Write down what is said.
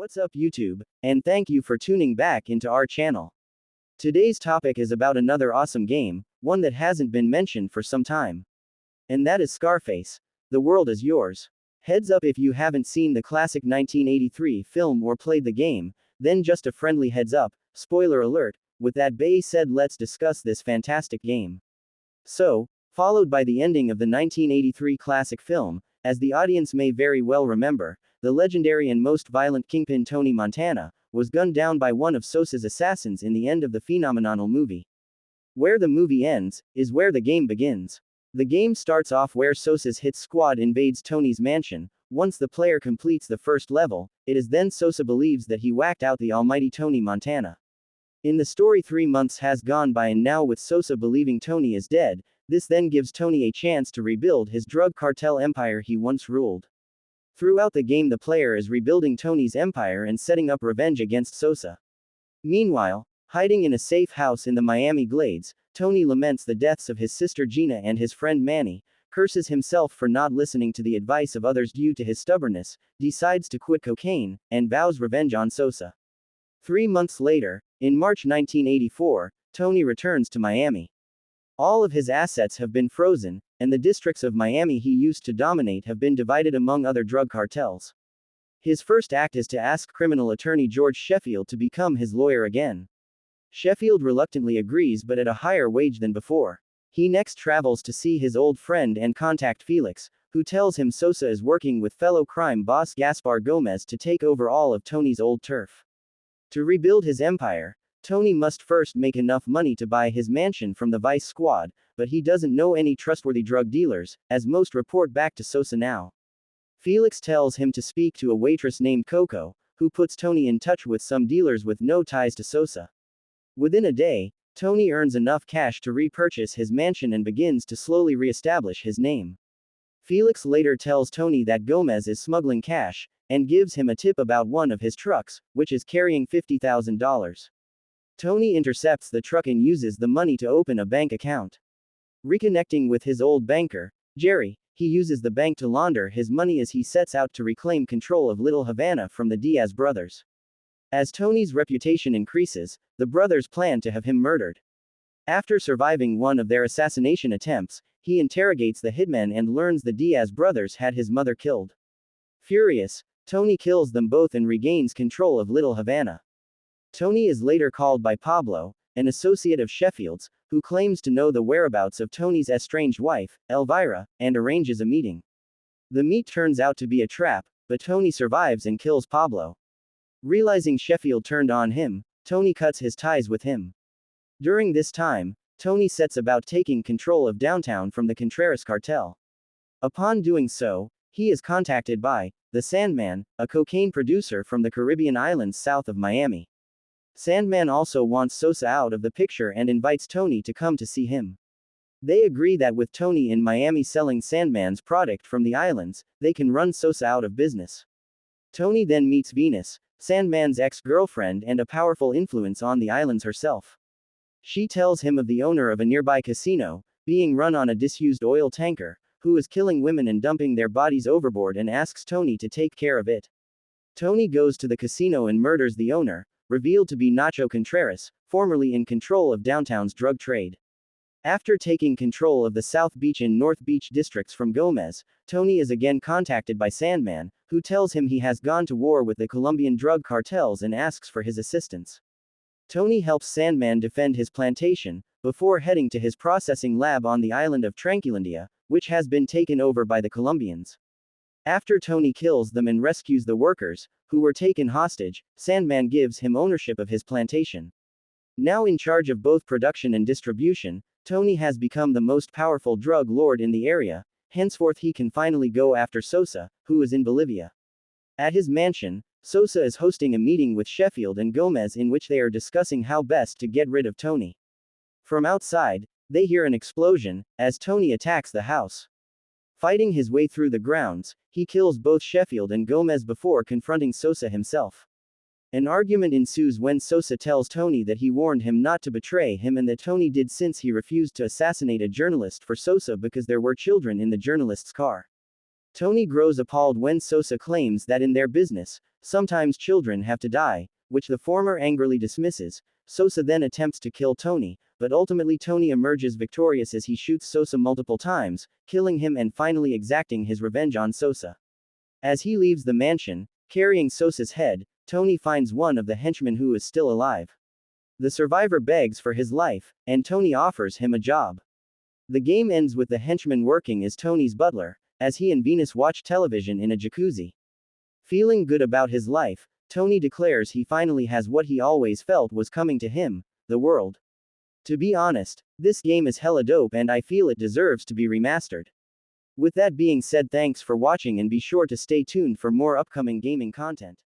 What's up YouTube, and thank you for tuning back into our channel. Today's topic is about another awesome game, one that hasn't been mentioned for some time. And that is Scarface. The world is yours. Heads up if you haven't seen the classic 1983 film or played the game, then just a friendly heads up, spoiler alert, with that being said let's discuss this fantastic game. So, followed by the ending of the 1983 classic film, as the audience may very well remember, the legendary and most violent kingpin Tony Montana was gunned down by one of Sosa's assassins in the end of the phenomenal movie. Where the movie ends, is where the game begins. The game starts off where Sosa's hit squad invades Tony's mansion. Once the player completes the first level, it is then Sosa believes that he whacked out the almighty Tony Montana. In the story 3 months has gone by and now with Sosa believing Tony is dead, this then gives Tony a chance to rebuild his drug cartel empire he once ruled. Throughout the game the player is rebuilding Tony's empire and setting up revenge against Sosa. Meanwhile, hiding in a safe house in the Miami Glades, Tony laments the deaths of his sister Gina and his friend Manny, curses himself for not listening to the advice of others due to his stubbornness, decides to quit cocaine, and vows revenge on Sosa. 3 months later, in March 1984, Tony returns to Miami. All of his assets have been frozen, and the districts of Miami he used to dominate have been divided among other drug cartels. His first act is to ask criminal attorney George Sheffield to become his lawyer again. Sheffield reluctantly agrees but at a higher wage than before. He next travels to see his old friend and contact Felix, who tells him Sosa is working with fellow crime boss Gaspar Gomez to take over all of Tony's old turf. To rebuild his empire, Tony must first make enough money to buy his mansion from the Vice Squad, but he doesn't know any trustworthy drug dealers, as most report back to Sosa now. Felix tells him to speak to a waitress named Coco, who puts Tony in touch with some dealers with no ties to Sosa. Within a day, Tony earns enough cash to repurchase his mansion and begins to slowly re-establish his name. Felix later tells Tony that Gomez is smuggling cash, and gives him a tip about one of his trucks, which is carrying $50,000. Tony intercepts the truck and uses the money to open a bank account. Reconnecting with his old banker, Jerry, he uses the bank to launder his money as he sets out to reclaim control of Little Havana from the Diaz brothers. As Tony's reputation increases, the brothers plan to have him murdered. After surviving one of their assassination attempts, he interrogates the hitmen and learns the Diaz brothers had his mother killed. Furious, Tony kills them both and regains control of Little Havana. Tony is later called by Pablo, an associate of Sheffield's, who claims to know the whereabouts of Tony's estranged wife, Elvira, and arranges a meeting. The meet turns out to be a trap, but Tony survives and kills Pablo. Realizing Sheffield turned on him, Tony cuts his ties with him. During this time, Tony sets about taking control of downtown from the Contreras cartel. Upon doing so, he is contacted by the Sandman, a cocaine producer from the Caribbean islands south of Miami. Sandman also wants Sosa out of the picture and invites Tony to come to see him. They agree that with Tony in Miami selling Sandman's product from the islands, they can run Sosa out of business. Tony then meets Venus, Sandman's ex-girlfriend and a powerful influence on the islands herself. She tells him of the owner of a nearby casino, being run on a disused oil tanker, who is killing women and dumping their bodies overboard and asks Tony to take care of it. Tony goes to the casino and murders the owner, revealed to be Nacho Contreras, formerly in control of downtown's drug trade. After taking control of the South Beach and North Beach districts from Gomez, Tony is again contacted by Sandman, who tells him he has gone to war with the Colombian drug cartels and asks for his assistance. Tony helps Sandman defend his plantation, before heading to his processing lab on the island of Tranquilandia, which has been taken over by the Colombians. After Tony kills them and rescues the workers, who were taken hostage, Sandman gives him ownership of his plantation. Now in charge of both production and distribution, Tony has become the most powerful drug lord in the area, henceforth he can finally go after Sosa, who is in Bolivia. At his mansion, Sosa is hosting a meeting with Sheffield and Gomez in which they are discussing how best to get rid of Tony. From outside, they hear an explosion, as Tony attacks the house. Fighting his way through the grounds, he kills both Sheffield and Gomez before confronting Sosa himself. An argument ensues when Sosa tells Tony that he warned him not to betray him and that Tony did since he refused to assassinate a journalist for Sosa because there were children in the journalist's car. Tony grows appalled when Sosa claims that in their business, sometimes children have to die, which the former angrily dismisses. Sosa then attempts to kill Tony, but ultimately Tony emerges victorious as he shoots Sosa multiple times, killing him and finally exacting his revenge on Sosa. As he leaves the mansion, carrying Sosa's head, Tony finds one of the henchmen who is still alive. The survivor begs for his life, and Tony offers him a job. The game ends with the henchman working as Tony's butler, as he and Venus watch television in a jacuzzi. Feeling good about his life, Tony declares he finally has what he always felt was coming to him, the world. To be honest, this game is hella dope and I feel it deserves to be remastered. With that being said, thanks for watching and be sure to stay tuned for more upcoming gaming content.